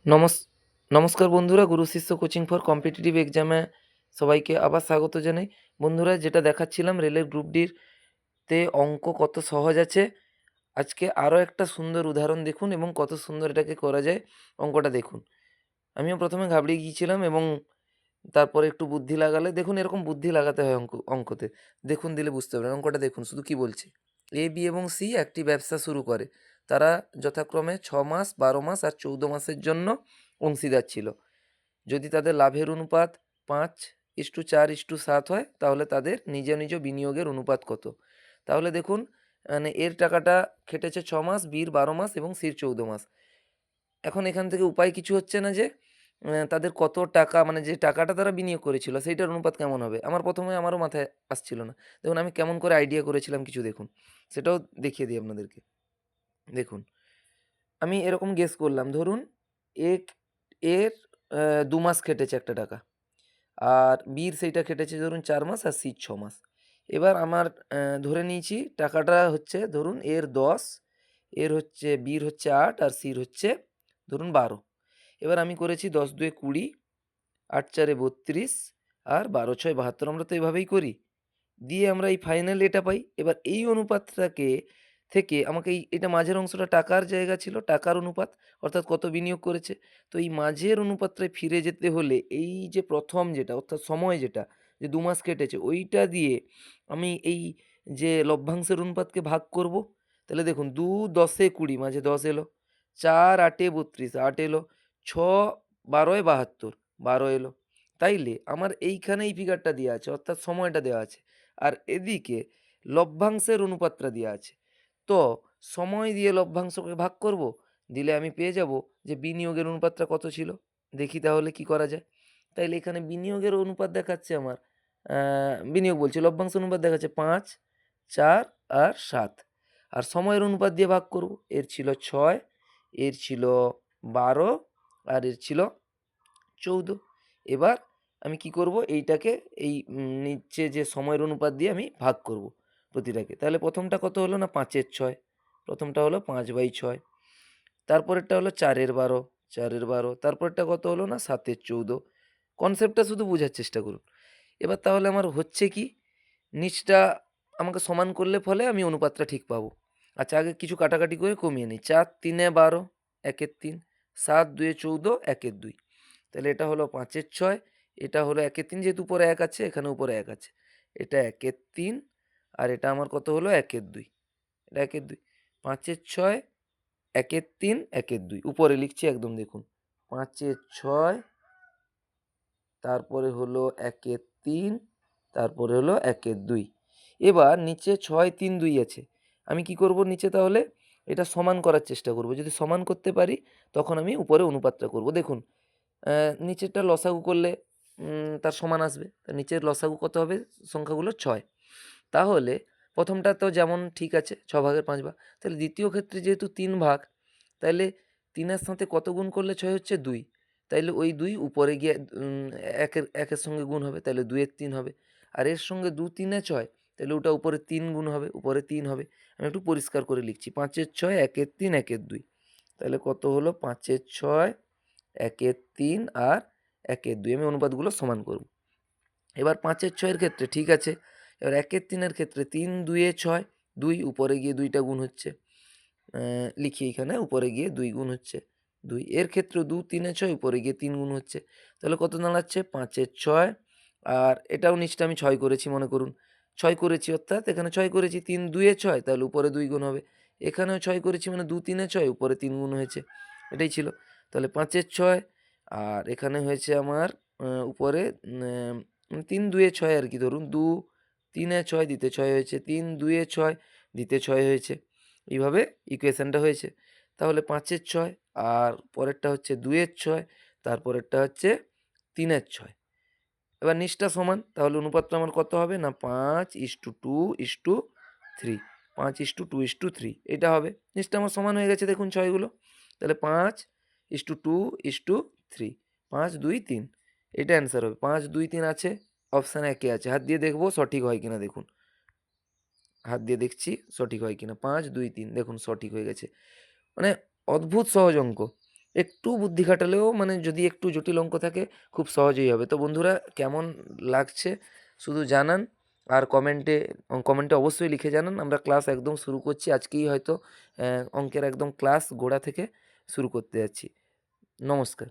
নমস নমস্কার বন্ধুরা, গুরু শিষ্য কোচিং ফর কম্পিটিটিভ এক্সামে সবাইকে আবার স্বাগত জানাই। বন্ধুরা, যেটা দেখাচ্ছিলাম রেলের গ্রুপ ডির তে অঙ্ক কত সহজ আছে, আজকে আরও একটা সুন্দর উদাহরণ দেখুন এবং কত সুন্দর এটাকে করা যায় অঙ্কটা দেখুন। আমিও প্রথমে ঘাবড়ে গিয়েছিলাম এবং তারপরে একটু বুদ্ধি লাগালে দেখুন, এরকম বুদ্ধি লাগাতে হয় অঙ্কতে। দেখুন, দিলে বুঝতে পারবেন। অঙ্কটা দেখুন শুধু কি বলছে। এ বি এবং সি একটি ব্যবসা শুরু করে। তারা যথাক্রমে 6 মাস, 12 মাস আর 14 মাসের জন্য অংশীদার ছিল। যদি তাদের লাভের অনুপাত 5:4:7 হয়, তাহলে তাদের নিজ নিজ বিনিয়োগের অনুপাত কত? তাহলে দেখুন, মানে এর টাকাটা খেটেছে 6 মাস, বির 12 মাস এবং সির 14 মাস। এখন এখান থেকে উপায় কিছু হচ্ছে না যে তাদের কত টাকা, মানে যে টাকাটা তারা বিনিয়োগ করেছিল সেইটার অনুপাত কেমন হবে। প্রথমে আমারও মাথায় আসছিল না। দেখুন আমি কেমন করে আইডিয়া করেছিলাম কিছু, দেখুন সেটাও দেখিয়ে দিই আপনাদেরকে। দেখুন, আমি এরকম গেস করলাম, ধরুন এক এর 2 মাস খেটেছে একটা টাকা, আর বির সেইটা খেটেছে ধরুন 4 মাস আর সির 6 মাস। এবার আমার ধরে নিয়েছি টাকাটা হচ্ছে ধরুন এর 10, এর হচ্ছে বির হচ্ছে 8 আর সির হচ্ছে ধরুন 12। এবার আমি করেছি 10 2 20, 8 4 32 আর 12 6 72। আমরা তো এভাবেই করি, দিয়ে আমরা এই ফাইনাল এটা পাই। এবার এই অনুপাতটাকে থেকে আমাকে এটা মাঝের অংশটা টাকার জায়গা ছিল, টাকার অনুপাত, অর্থাৎ কত বিনিয়োগ করেছে। তো এই মাঝের অনুপাতটায় ফিরে যেতে হলে এই যে প্রথম যেটা, অর্থাৎ সময় যেটা, যে 2 মাস কেটেছে ওইটা দিয়ে আমি এই যে লভ্যাংশের অনুপাতকে ভাগ করব। তাহলে দেখুন, 2 10 20, মাঝে 10 এলো, 4 8 32, 8 এলো, 6 12 72, 12 এলো। তাইলে আমার এইখানে এই ফিগারটা দেওয়া আছে, অর্থাৎ সময়টা দেওয়া আছে, আর এদিকে লভ্যাংশের অনুপাতটা দেওয়া আছে। তো সময় দিয়ে লভ্যাংশকে ভাগ করব, দিলে আমি পেয়ে যাব যে বিনিয়োগের অনুপাতটা কত ছিল। দেখি তাহলে কি করা যায়। তাইলে এখানে বিনিয়োগের অনুপাত দেখাচ্ছে আমার, বিনিয়োগ বলছি, লভ্যাংশ অনুপাত দেখাচ্ছে 5 4 আর 7। আর সময়ের অনুপাত দিয়ে ভাগ করব, এর ছিল 6, এর ছিল 12 আর এর ছিল 14। এবার আমি কি করব, এইটাকে এই নিচে যে সময়ের অনুপাত দিয়ে আমি ভাগ করব প্রতিটাকে। তাহলে প্রথমটা কত হলো না 5-এর 6, প্রথমটা হলো 5/6। তারপরেরটা হলো 4-এর 12, 4-এর 12। তারপরেরটা কত হলো না 7-এর 14। কনসেপ্টটা শুধু বোঝার চেষ্টা করুন। এবার তাহলে আমার হচ্ছে কি, নিচটা আমাকে সমান করলে ফলে আমি অনুপাতটা ঠিক পাবো। আচ্ছা, আগে কিছু কাটাকাটি করে কমিয়ে নিই। 4-3 12, 1-এর 3, 7-2 14, 1-এর 2। তাহলে এটা হলো 5-এর 6, এটা হলো 1-এর 3, যেহেতু উপরে 1 আছে, এখানে উপরে 1 আছে। এটা 1-এর 3 আর এটা আমার কত হলো 1-এর 2। এটা 1-এর 2। 5-এর 6, 1-এর 3, 1-এর 2। উপরে লিখছি একদম, দেখুন 5-এর 6, তারপরে হলো 1-এর 3, তারপরে হলো 1-এর 2। এবার নিচে 6 3 2 আছে। আমি কি করব, নিচে তাহলে এটা সমান করার চেষ্টা করব। যদি সমান করতে পারি তখন আমি উপরে অনুপাতটা করব। দেখুন, নিচেরটা লসাগু করলে তার সমান আসবে। তা নিচের লসাগু কত হবে, সংখ্যাগুলো 6। তাহলে প্রথমটা তো যেমন ঠিক আছে, 6 ভাগের 5 ভাগ। তাহলে দ্বিতীয় ক্ষেত্রে যেহেতু 3 ভাগ, তাইলে 3 এর সাথে কত গুণ করলে 6 হচ্ছে 2। তাইলে ওই 2 উপরে গিয়ে 1-এর সঙ্গে গুণ হবে, তাহলে 2-এর 3 হবে। আর এর সঙ্গে 2 3 এ 6, তাহলে ওটা উপরে 3 গুণ হবে, উপরে 3 হবে। আমি একটু পরিষ্কার করে লিখছি, 5-এর 6, 1-এর 3, 1-এর 2। তাহলে কত হলো 5-এর 6, 1-এর 3 আর 1-এর 2। আমি অনুপাতগুলো সমান করব। এবার 5-এর 6-এর ক্ষেত্রে ঠিক আছে। এবার 1-এর 3-এর ক্ষেত্রে 3 2 এ 6, 2 উপরে গিয়ে 2টা গুণ হচ্ছে। লিখি এখানে, উপরে গিয়ে 2 গুণ হচ্ছে 2। এর ক্ষেত্রেও 2 3 এ 6, উপরে গিয়ে 3 গুণ হচ্ছে। তাহলে কত দাঁড়াচ্ছে 5-এর 6, আর এটাও নিচটা আমি 6 করেছি মনে করুন। 6 করেছি, অর্থাৎ এখানে 6 করেছি, 3 2 এ 6, তাহলে উপরে 2 গুণ হবে। এখানেও 6 করেছি, মানে 2 3 এ 6, উপরে 3 গুণ হয়েছে। এটাই ছিল। তাহলে 5-এর 6, আর এখানে হয়েছে আমার উপরে 3 2 এ 6 আরকি, ধরুন 2 3 এ 6 দিতে 6 হয়েছে, 3 2 এ 6 দিতে 6 হয়েছে। এইভাবে ইকুয়েশনটা হয়েছে। তাহলে 5-এর 6, আর পরেরটা হচ্ছে 2-এর 6, তারপরেরটা হচ্ছে 3-এর 6। এবার নিচটা সমান, তাহলে অনুপাতটা আমার কত হবে না 5:2:3, 5:2:3 এটা হবে। নিচটা আমার সমান হয়ে গেছে, দেখুন 6 গুলো। তাহলে 5:2:3, 5 2 3, এটা অ্যান্সার হবে। 5 2 3 আছে, অপশান 1 এ আছে। হাত দিয়ে দেখবো সঠিক হয় কিনা, দেখুন হাত দিয়ে দেখছি সঠিক হয় কিনা। 5 2 3, দেখুন সঠিক হয়ে গেছে। মানে অদ্ভুত সহজ অঙ্ক। একটু বুদ্ধি খাটালেও মানে যদি একটু জটিল অঙ্ক থাকে খুব সহজেই হবে। তো বন্ধুরা কেমন লাগছে শুধু জানান, আর কমেন্টে অবশ্যই লিখে জানান। আমরা ক্লাস একদম শুরু করছি। আজকেই হয়তো অঙ্কের একদম ক্লাস গোড়া থেকে শুরু করতে যাচ্ছি। নমস্কার।